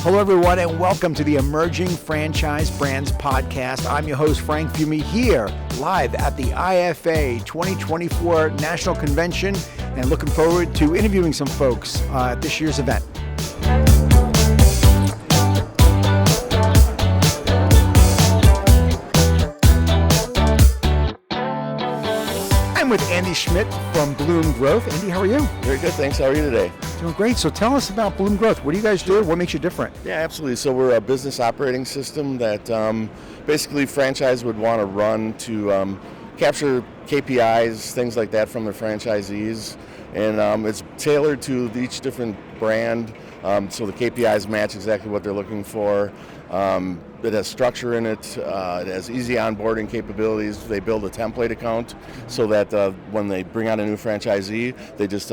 Hello, everyone, and welcome to the Emerging Franchise Brands Podcast. I'm your host, Frank Fiume, here live at the IFA2024 National Convention, and looking forward to interviewing some folks at this year's event. I'm with Andy Schmidt from Bloom Growth. Andy, how are you? Very good, thanks. How are you today? Doing great. So tell us about Bloom Growth. What do you guys do? What makes you different? Yeah, absolutely. So we're a business operating system that basically franchise would want to run to capture KPIs, things like that from their franchisees. And it's tailored to each different brand, so the KPIs match exactly what they're looking for. It has structure in it. It has easy onboarding capabilities. They build a template account so that when they bring on a new franchisee, they just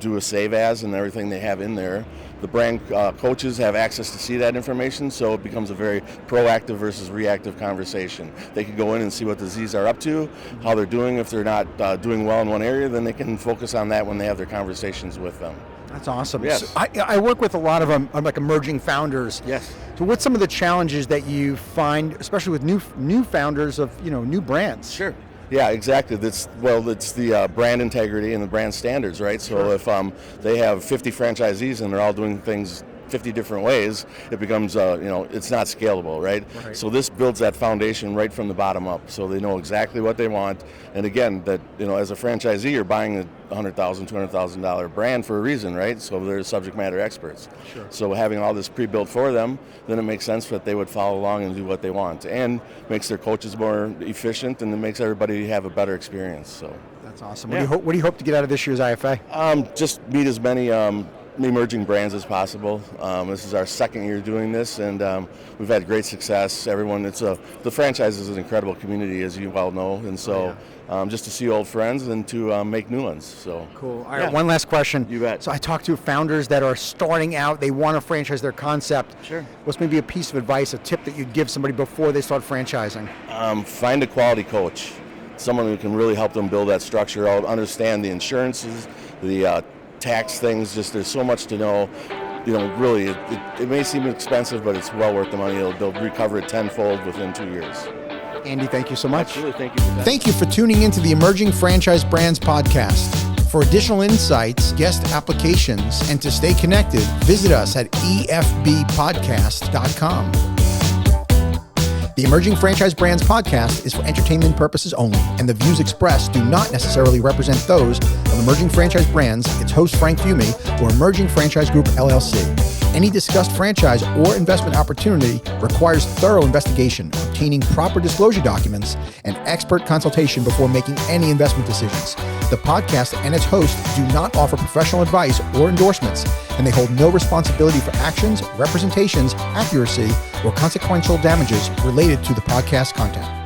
do a save as and everything they have in there. The brand coaches have access to see that information, so it becomes a very proactive versus reactive conversation. They can go in and see what the Z's are up to, how they're doing. If they're not doing well in one area, then they can focus on that when they have their conversations with them. That's awesome. Yes. So I work with a lot of like emerging founders. Yes. So what's some of the challenges that you find, especially with new founders of new brands? Sure. Yeah, exactly. It's the brand integrity and the brand standards, right? So if they have 50 franchisees and they're all doing things 50 different ways, it becomes, it's not scalable, right? So this builds that foundation right from the bottom up, so they know exactly what they want. And again, that as a franchisee, you're buying a $100,000, $200,000 brand for a reason, right? So they're subject matter experts. Sure. So having all this pre-built for them, then it makes sense that they would follow along and do what they want, and makes their coaches more efficient, and it makes everybody have a better experience. So that's awesome. Yeah. What do you hope to get out of this year's IFA? Just meet as many emerging brands as possible. This is our second year doing this, and we've had great success. The franchise is an incredible community, as you well know, and so just to see old friends and to make new ones. So cool. All right, one last question. You bet. So I talk to founders that are starting out, they want to franchise their concept. Sure. What's maybe a piece of advice, a tip that you'd give somebody before they start franchising? Find a quality coach, someone who can really help them build that structure out, understand the insurances, the tax things. Just there's so much to know. Really, it may seem expensive, but it's well worth the money. They'll recover it tenfold within 2 years. Andy, thank you so much. Absolutely, thank you for that. Thank you for tuning into the Emerging Franchise Brands Podcast. For additional insights, guest applications, and to stay connected, visit us at efbpodcast.com. The Emerging Franchise Brands Podcast is for entertainment purposes only, and the views expressed do not necessarily represent those of Emerging Franchise Brands, its host Frank Fiume, or Emerging Franchise Group, LLC. Any discussed franchise or investment opportunity requires thorough investigation, obtaining proper disclosure documents, and expert consultation before making any investment decisions. The podcast and its host do not offer professional advice or endorsements, and they hold no responsibility for actions, representations, accuracy, or consequential damages related to the podcast content.